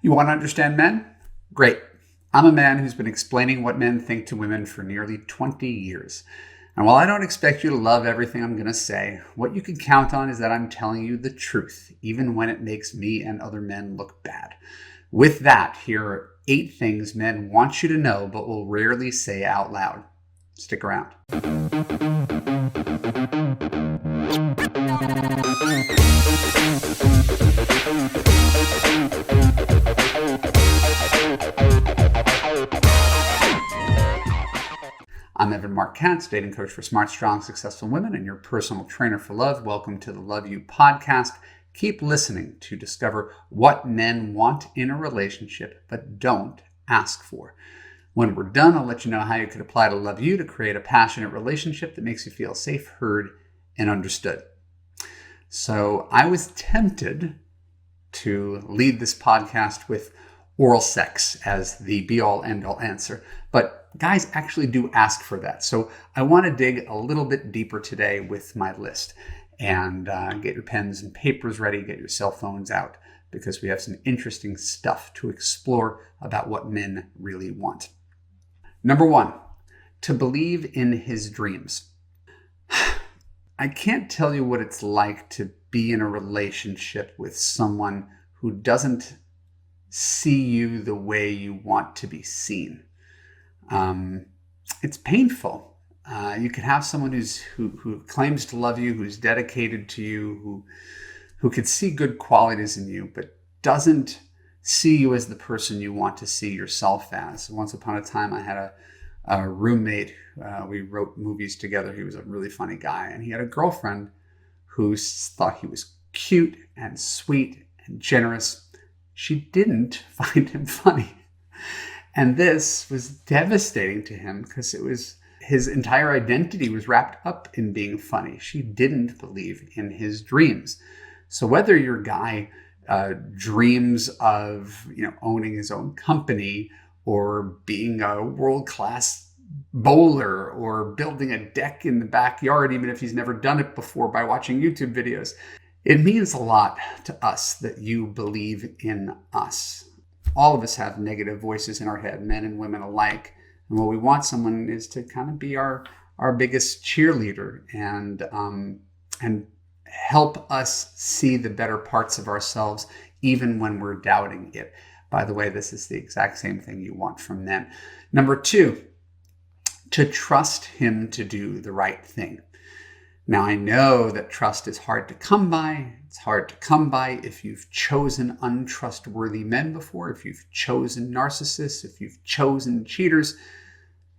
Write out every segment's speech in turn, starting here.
You want to understand men? Great. I'm a man who's been explaining what men think to women for nearly 20 years. And while I don't expect you to love everything I'm going to say, what you can count on is that I'm telling you the truth, even when it makes me and other men look bad. With that, here are 8 things men want you to know but will rarely say out loud. Stick around. I'm Evan Mark Katz, dating coach for smart, strong, successful women and your personal trainer for love. Welcome to the Love You podcast. Keep listening to discover what men want in a relationship but don't ask for. When we're done, I'll let you know how you could apply to Love You to create a passionate relationship that makes you feel safe, heard, and understood. So I was tempted to lead this podcast with oral sex as the be-all, end-all answer, but guys actually do ask for that. So I want to dig a little bit deeper today with my list. And get your pens and papers ready, get your cell phones out, because we have some interesting stuff to explore about what men really want. Number 1, to believe in his dreams. I can't tell you what it's like to be in a relationship with someone who doesn't see you the way you want to be seen. It's painful. You can have someone who claims to love you, who's dedicated to you, who could see good qualities in you, but doesn't see you as the person you want to see yourself as. Once upon a time, I had a roommate. We wrote movies together. He was a really funny guy, and he had a girlfriend who thought he was cute and sweet and generous. She didn't find him funny. And this was devastating to him because it was his entire identity was wrapped up in being funny. She didn't believe in his dreams. So whether your guy dreams of owning his own company or being a world-class bowler or building a deck in the backyard, even if he's never done it before by watching YouTube videos, it means a lot to us that you believe in us. All of us have negative voices in our head, men and women alike. And what we want someone is to kind of be our biggest cheerleader and help us see the better parts of ourselves, even when we're doubting it. By the way, this is the exact same thing you want from men. Number 2, to trust him to do the right thing. Now, I know that trust is hard to come by. It's hard to come by if you've chosen untrustworthy men before, if you've chosen narcissists, if you've chosen cheaters.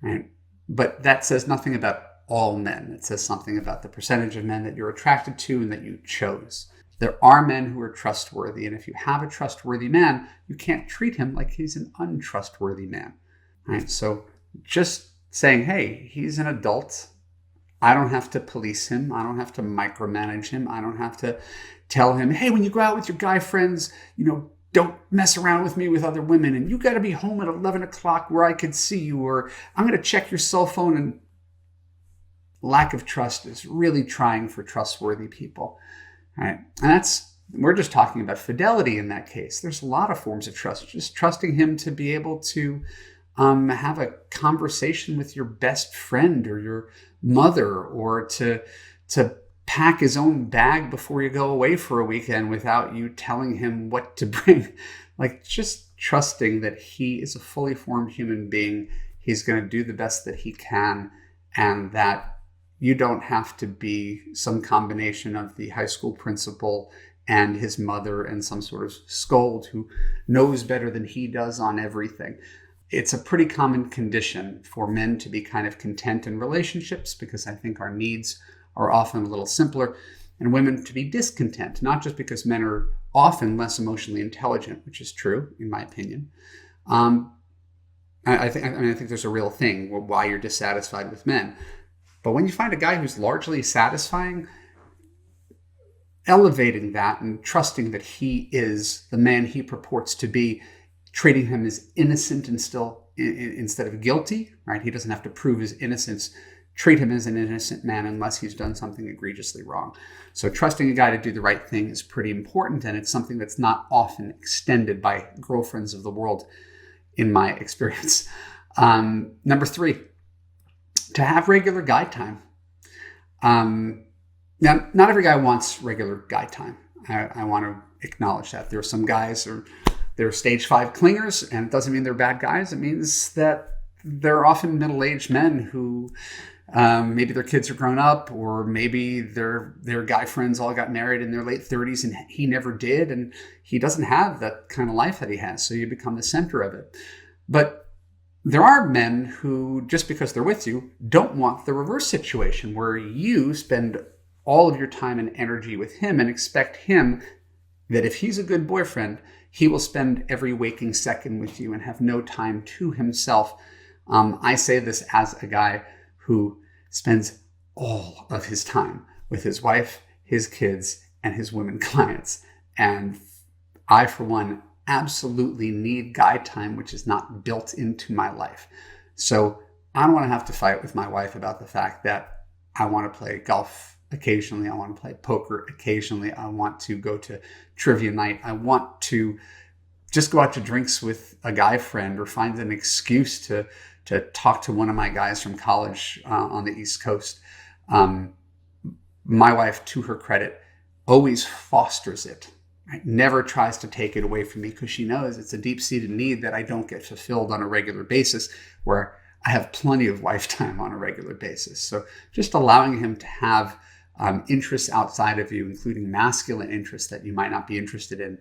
Right? But that says nothing about all men. It says something about the percentage of men that you're attracted to and that you chose. There are men who are trustworthy, and if you have a trustworthy man, you can't treat him like he's an untrustworthy man. Right? So just saying, hey, he's an adult. I don't have to police him. I don't have to micromanage him. I don't have to tell him, hey, when you go out with your guy friends, don't mess around with me with other women. And you got to be home at 11 o'clock where I could see you. Or I'm going to check your cell phone. And lack of trust is really trying for trustworthy people. All right. And we're just talking about fidelity in that case. There's a lot of forms of trust. Just trusting him to be able to have a conversation with your best friend or your mother, or to pack his own bag before you go away for a weekend without you telling him what to bring. Like, just trusting that he is a fully formed human being. He's going to do the best that he can, and that you don't have to be some combination of the high school principal and his mother and some sort of scold who knows better than he does on everything. It's a pretty common condition for men to be kind of content in relationships because I think our needs are often a little simpler, and women to be discontent, not just because men are often less emotionally intelligent, which is true in my opinion. I think there's a real thing why you're dissatisfied with men. But when you find a guy who's largely satisfying, elevating that and trusting that he is the man he purports to be, treating him as innocent and instead of guilty, right? He doesn't have to prove his innocence. treat him as an innocent man unless he's done something egregiously wrong. So trusting a guy to do the right thing is pretty important, and it's something that's not often extended by girlfriends of the world, in my experience. Number 3, to have regular guy time. Now, not every guy wants regular guy time. I want to acknowledge that. There are some guys, they're stage 5 clingers, and it doesn't mean they're bad guys. It means that they're often middle-aged men who maybe their kids are grown up, or maybe their guy friends all got married in their late 30s and he never did, and he doesn't have that kind of life that he has, so you become the center of it. But there are men who, just because they're with you, don't want the reverse situation where you spend all of your time and energy with him and expect him that if he's a good boyfriend, he will spend every waking second with you and have no time to himself. I say this as a guy who spends all of his time with his wife, his kids, and his women clients. And I, for one, absolutely need guy time, which is not built into my life. So I don't want to have to fight with my wife about the fact that I want to play golf occasionally. I want to play poker occasionally. I want to go to trivia night. I want to just go out to drinks with a guy friend, or find an excuse to talk to one of my guys from college on the East Coast. My wife, to her credit, always fosters it. Right? Never tries to take it away from me, because she knows it's a deep-seated need that I don't get fulfilled on a regular basis, where I have plenty of wife time on a regular basis. So just allowing him to have interests outside of you, including masculine interests that you might not be interested in.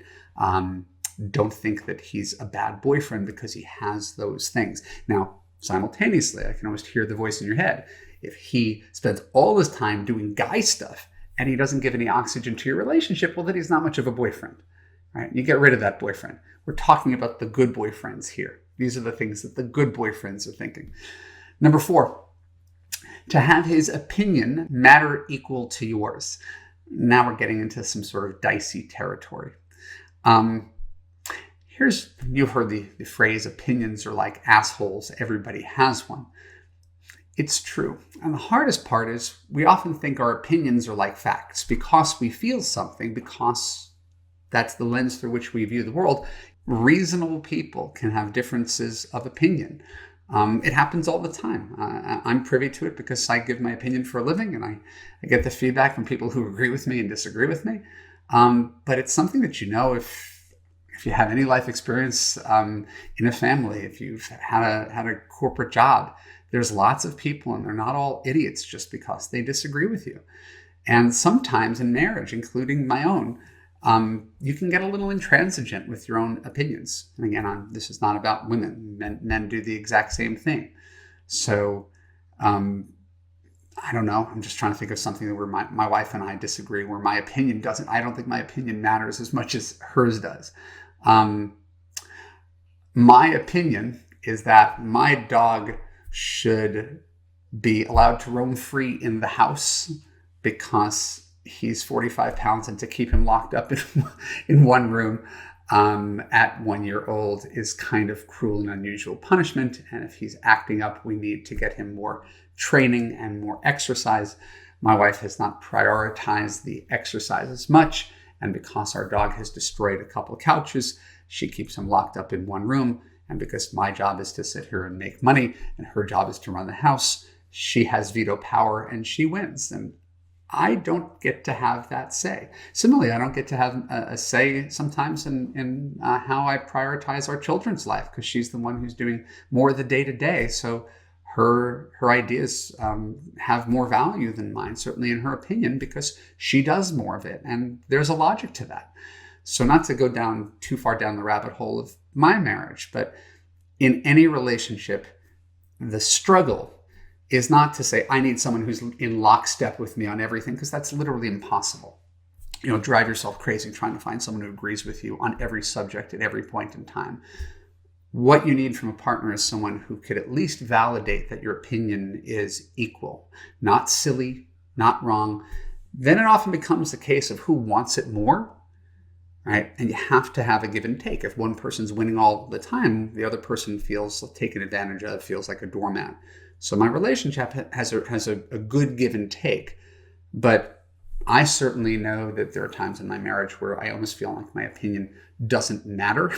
Don't think that he's a bad boyfriend because he has those things. Now, simultaneously, I can almost hear the voice in your head. If he spends all his time doing guy stuff and he doesn't give any oxygen to your relationship, well, then he's not much of a boyfriend, right? You get rid of that boyfriend. We're talking about the good boyfriends here. These are the things that the good boyfriends are thinking. Number 4, to have his opinion matter equal to yours. Now we're getting into some sort of dicey territory. You've heard the phrase, opinions are like assholes. Everybody has one. It's true. And the hardest part is we often think our opinions are like facts because we feel something, because that's the lens through which we view the world. Reasonable people can have differences of opinion. It happens all the time. I'm privy to it because I give my opinion for a living, and I get the feedback from people who agree with me and disagree with me. But it's something that if you have any life experience in a family, if you've had a corporate job, there's lots of people, and they're not all idiots just because they disagree with you. And sometimes in marriage, including my own, you can get a little intransigent with your own opinions. And again, this is not about women. Men do the exact same thing. So I don't know. I'm just trying to think of something where my wife and I disagree, where my opinion doesn't. I don't think my opinion matters as much as hers does. My opinion is that my dog should be allowed to roam free in the house because he's 45 pounds, and to keep him locked up in one room at 1 year old is kind of cruel and unusual punishment. And if he's acting up, we need to get him more training and more exercise. My wife has not prioritized the exercise as much. And because our dog has destroyed a couple of couches, she keeps him locked up in one room. And because my job is to sit here and make money and her job is to run the house, she has veto power and she wins. And I don't get to have that say. Similarly, I don't get to have a say sometimes in how I prioritize our children's life, because she's the one who's doing more of the day-to-day. So her ideas have more value than mine, certainly in her opinion, because she does more of it. And there's a logic to that. So not to go down too far down the rabbit hole of my marriage, but in any relationship, the struggle is not to say, I need someone who's in lockstep with me on everything, because that's literally impossible. Drive yourself crazy trying to find someone who agrees with you on every subject at every point in time. What you need from a partner is someone who could at least validate that your opinion is equal, not silly, not wrong. Then it often becomes a case of who wants it more, right? And you have to have a give and take. If one person's winning all the time, the other person feels taken advantage of, feels like a doormat. So my relationship has a good give and take. But I certainly know that there are times in my marriage where I almost feel like my opinion doesn't matter.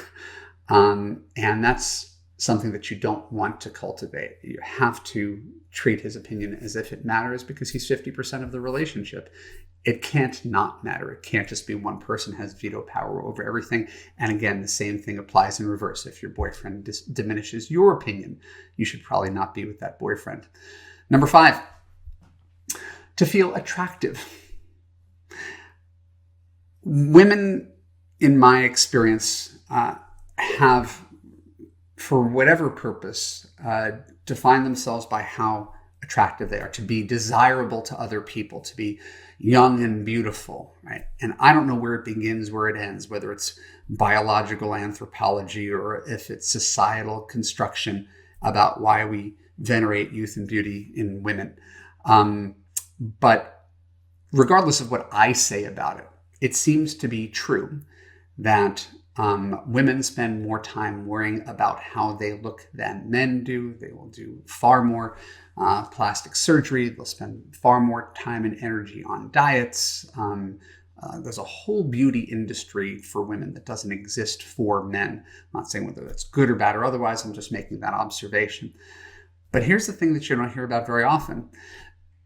And that's something that you don't want to cultivate. You have to treat his opinion as if it matters because he's 50% of the relationship. It can't not matter. It can't just be one person has veto power over everything. And again, the same thing applies in reverse. If your boyfriend diminishes your opinion, you should probably not be with that boyfriend. Number 5, to feel attractive. Women, in my experience, have, for whatever purpose, define themselves by how attractive they are, to be desirable to other people, to be young and beautiful, right? And I don't know where it begins, where it ends, whether it's biological anthropology or if it's societal construction about why we venerate youth and beauty in women. But regardless of what I say about it, it seems to be true that women spend more time worrying about how they look than men do. They will do far more plastic surgery. They'll spend far more time and energy on diets. There's a whole beauty industry for women that doesn't exist for men. I'm not saying whether that's good or bad or otherwise. I'm just making that observation. But here's the thing that you don't hear about very often.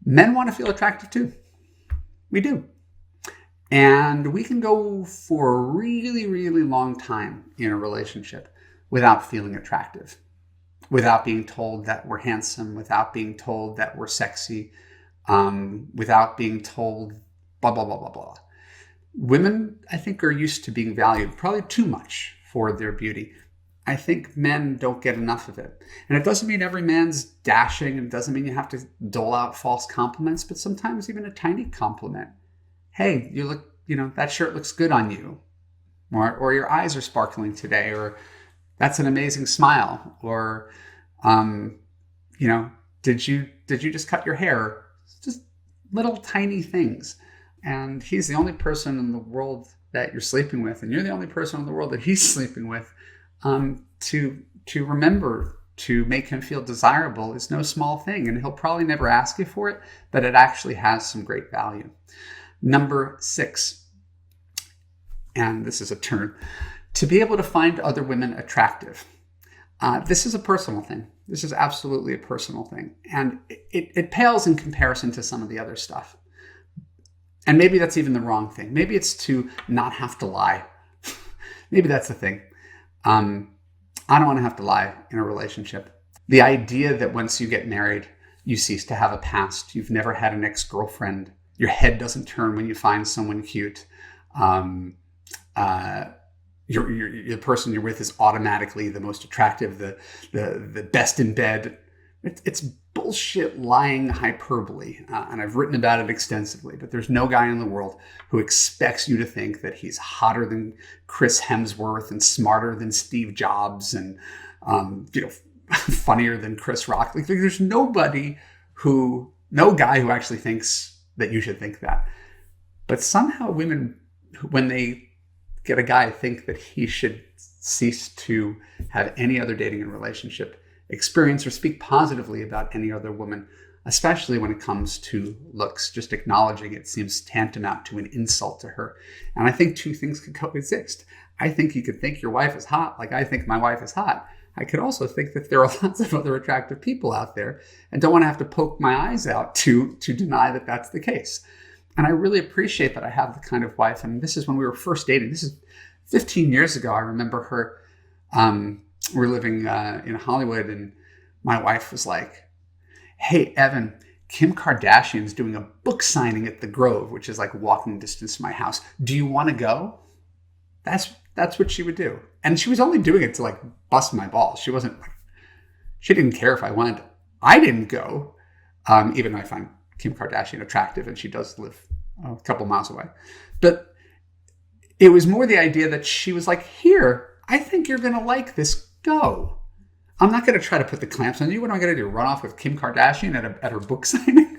Men want to feel attractive too. We do. And we can go for a really, really long time in a relationship without feeling attractive, without being told that we're handsome, without being told that we're sexy, without being told blah, blah, blah, blah, blah. Women, I think, are used to being valued probably too much for their beauty. I think men don't get enough of it. And it doesn't mean every man's dashing, and it doesn't mean you have to dole out false compliments, but sometimes even a tiny compliment. Hey, you look, that shirt looks good on you. Or your eyes are sparkling today. Or that's an amazing smile. Or, did you just cut your hair? Just little tiny things. And he's the only person in the world that you're sleeping with. And you're the only person in the world that he's sleeping with. To remember to make him feel desirable is no small thing. And he'll probably never ask you for it, but it actually has some great value. Number 6, and this is a turn, to be able to find other women attractive. This is a personal thing. This is absolutely a personal thing. And it pales in comparison to some of the other stuff. And maybe that's even the wrong thing. Maybe it's to not have to lie. Maybe that's the thing. I don't want to have to lie in a relationship. The idea that once you get married, you cease to have a past. You've never had an ex-girlfriend. Your head doesn't turn when you find someone cute. The person you're with is automatically the most attractive, the best in bed. It's bullshit, lying hyperbole. And I've written about it extensively, but there's no guy in the world who expects you to think that he's hotter than Chris Hemsworth and smarter than Steve Jobs and, funnier than Chris Rock. Like, there's no guy who actually thinks that you should think that. But somehow women, when they get a guy, think that he should cease to have any other dating and relationship experience or speak positively about any other woman, especially when it comes to looks. Just acknowledging it seems tantamount to an insult to her. And I think two things could coexist. I think you could think your wife is hot like I think my wife is hot. I could also think that there are lots of other attractive people out there and don't want to have to poke my eyes out to deny that that's the case. And I really appreciate that I have the kind of wife. And this is when we were first dating. This is 15 years ago. I remember her, we're living in Hollywood, and my wife was like, hey, Evan, Kim Kardashian's doing a book signing at the Grove, which is like walking distance from my house. Do you want to go? That's what she would do. And she was only doing it to like bust my balls. She didn't care if I went. I didn't go, even though I find Kim Kardashian attractive and she does live a couple miles away. But it was more the idea that she was like, here, I think you're going to like this. Go. I'm not going to try to put the clamps on you. What am I going to do? Run off with Kim Kardashian at her book signing?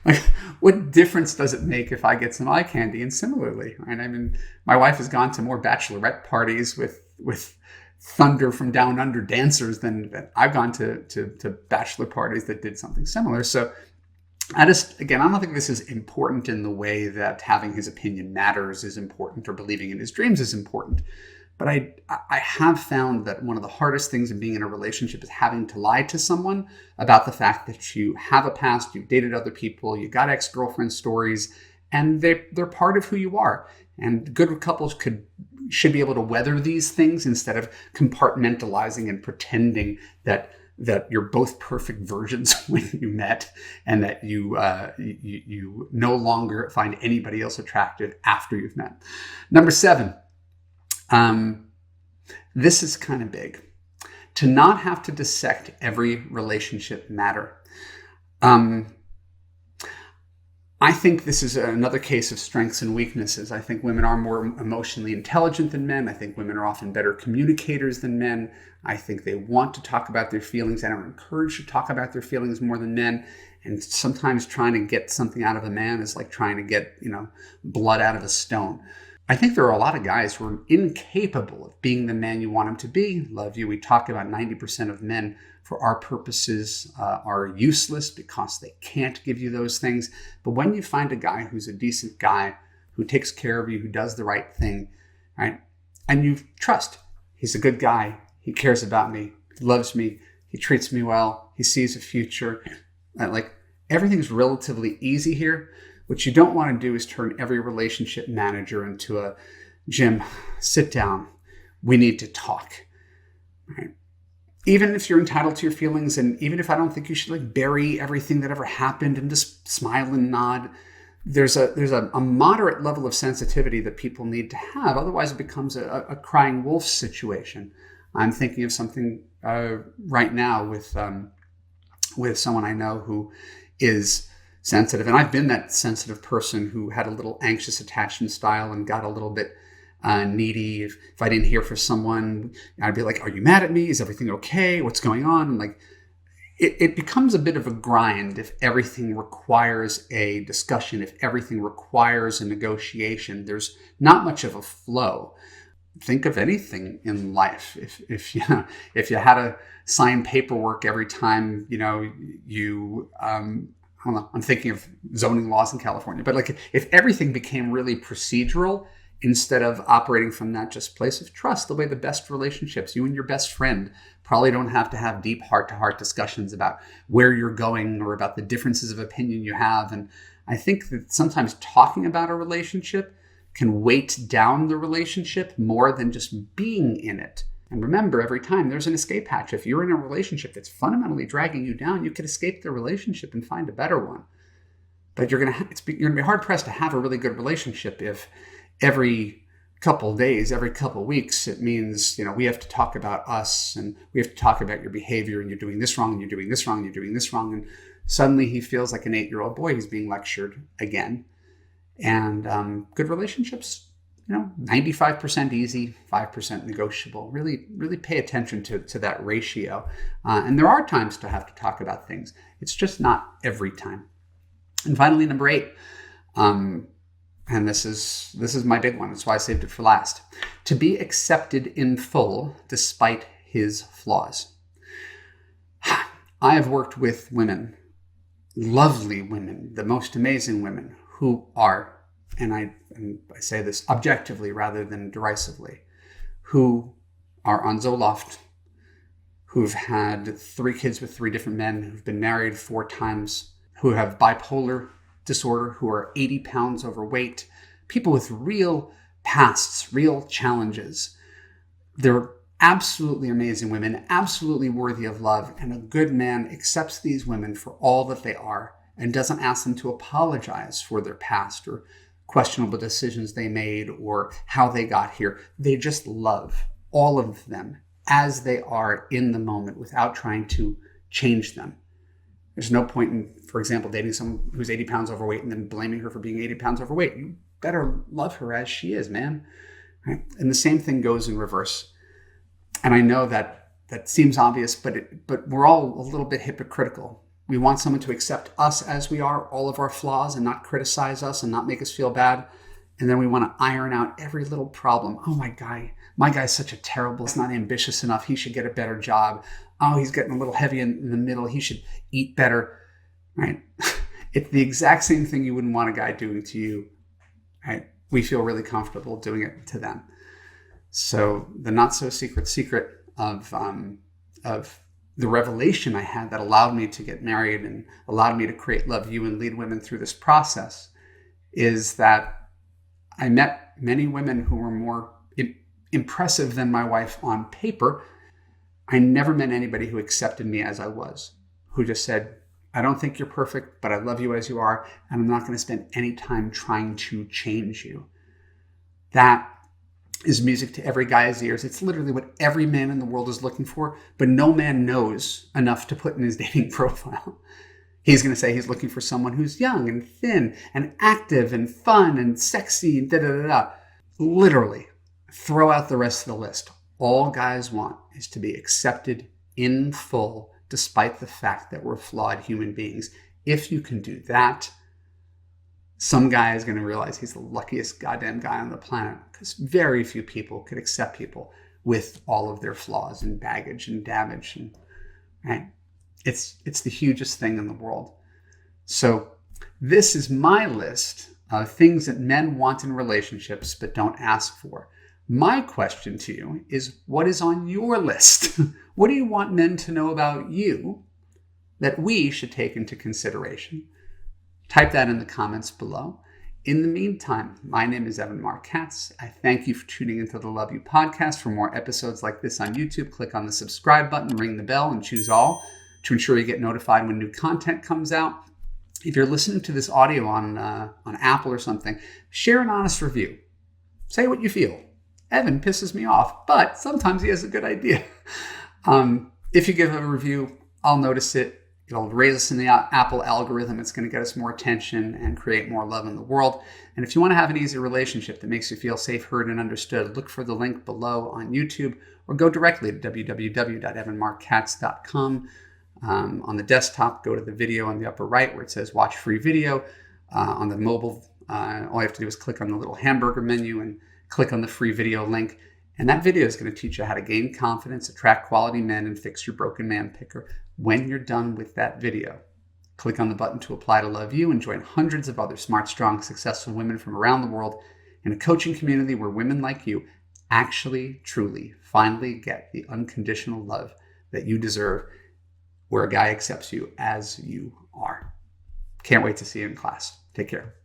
Like, what difference does it make if I get some eye candy? And similarly, right? I mean, my wife has gone to more bachelorette parties with thunder from down under dancers than I've gone to bachelor parties that did something similar. So I don't think this is important in the way that having his opinion matters is important or believing in his dreams is important. But I have found that one of the hardest things in being in a relationship is having to lie to someone about the fact that you have a past, you've dated other people, you got ex-girlfriend stories, and they're part of who you are. And good couples should be able to weather these things instead of compartmentalizing and pretending that you're both perfect virgins when you met, and that you no longer find anybody else attractive after you've met. Number 7, this is kind of big. To not have to dissect every relationship matter. I think this is another case of strengths and weaknesses. I think women are more emotionally intelligent than men. I think women are often better communicators than men. I think they want to talk about their feelings and are encouraged to talk about their feelings more than men. And sometimes trying to get something out of a man is like trying to get, blood out of a stone. I think there are a lot of guys who are incapable of being the man you want them to be. Love you. We talk about 90% of men for our purposes are useless because they can't give you those things. But when you find a guy who's a decent guy, who takes care of you, who does the right thing, right? And you trust, he's a good guy, he cares about me, he loves me, he treats me well, he sees a future. Like everything's relatively easy here. What you don't want to do is turn every relationship manager into a Jim, sit down, we need to talk, right? Even if you're entitled to your feelings, and even if I don't think you should bury everything that ever happened and just smile and nod, there's a moderate level of sensitivity that people need to have. Otherwise, it becomes a crying wolf situation. I'm thinking of something right now with someone I know who is sensitive, and I've been that sensitive person who had a little anxious attachment style and got a little bit needy. If I didn't hear from someone, I'd be like, are you mad at me? Is everything okay? What's going on? And it becomes a bit of a grind if everything requires a discussion, if everything requires a negotiation. There's not much of a flow. Think of anything in life. If you had to sign paperwork every time, I don't know, I'm thinking of zoning laws in California, but if everything became really procedural, instead of operating from that just place of trust, the way the best relationships, you and your best friend probably don't have to have deep heart-to-heart discussions about where you're going or about the differences of opinion you have. And I think that sometimes talking about a relationship can weight down the relationship more than just being in it. And remember, every time there's an escape hatch. If you're in a relationship that's fundamentally dragging you down, you could escape the relationship and find a better one. But you're going to be hard-pressed to have a really good relationship if every couple days, every couple weeks, it means, we have to talk about us and we have to talk about your behavior and you're doing this wrong and you're doing this wrong and you're doing this wrong. And suddenly he feels like an 8-year-old boy who's being lectured again. And good relationships, 95% easy, 5% negotiable. Really, really pay attention to that ratio. And there are times to have to talk about things. It's just not every time. And finally, number 8, and this is my big one. That's why I saved it for last. To be accepted in full despite his flaws. I have worked with women, lovely women, the most amazing women, who are, and I say this objectively rather than derisively, who are on Zoloft, who've had 3 kids with 3 different men, who've been married 4 times, who have bipolar disorder, who are 80 pounds overweight, people with real pasts, real challenges. They're absolutely amazing women, absolutely worthy of love, and a good man accepts these women for all that they are and doesn't ask them to apologize for their past or questionable decisions they made or how they got here. They just love all of them as they are in the moment without trying to change them. There's no point in, for example, dating someone who's 80 pounds overweight and then blaming her for being 80 pounds overweight. You better love her as she is, man. Right? And the same thing goes in reverse. And I know that seems obvious, but we're all a little bit hypocritical. We want someone to accept us as we are, all of our flaws, and not criticize us and not make us feel bad. And then we want to iron out every little problem. Oh, my my guy's such a terrible, he's not ambitious enough. He should get a better job. Oh, he's getting a little heavy in the middle. He should eat better, right? It's the exact same thing you wouldn't want a guy doing to you, right? We feel really comfortable doing it to them. So the not so secret of the revelation I had that allowed me to get married and allowed me to create Love You and lead women through this process is that I met many women who were more impressive than my wife on paper. I never met anybody who accepted me as I was, who just said, I don't think you're perfect, but I love you as you are, and I'm not going to spend any time trying to change you. That is music to every guy's ears. It's literally what every man in the world is looking for, but no man knows enough to put in his dating profile. He's going to say he's looking for someone who's young and thin and active and fun and sexy and da-da-da-da. Literally, throw out the rest of the list. All guys want is to be accepted in full, despite the fact that we're flawed human beings. If you can do that, some guy is going to realize he's the luckiest goddamn guy on the planet, because very few people could accept people with all of their flaws and baggage and damage. And right? It's the hugest thing in the world. So this is my list of things that men want in relationships but don't ask for. My question to you is, what is on your list? What do you want men to know about you that we should take into consideration? Type that in the comments below. In the meantime, my name is Evan Mark Katz. I thank you for tuning into the Love You podcast. For more episodes like this on YouTube, click on the subscribe button, ring the bell, and choose all to ensure you get notified when new content comes out. If you're listening to this audio on Apple or something, share an honest review. Say what you feel. Evan pisses me off, but sometimes he has a good idea. If you give a review, I'll notice it. It'll raise us in the Apple algorithm. It's going to get us more attention and create more love in the world. And if you want to have an easy relationship that makes you feel safe, heard, and understood, look for the link below on YouTube or go directly to www.evanmarkkatz.com. On the desktop, go to the video on the upper right where it says watch free video. On the mobile, all you have to do is click on the little hamburger menu and click on the free video link. And that video is going to teach you how to gain confidence, attract quality men, and fix your broken man picker. When you're done with that video, click on the button to apply to Love You and join hundreds of other smart, strong, successful women from around the world in a coaching community where women like you actually, truly, finally get the unconditional love that you deserve, where a guy accepts you as you are. Can't wait to see you in class. Take care.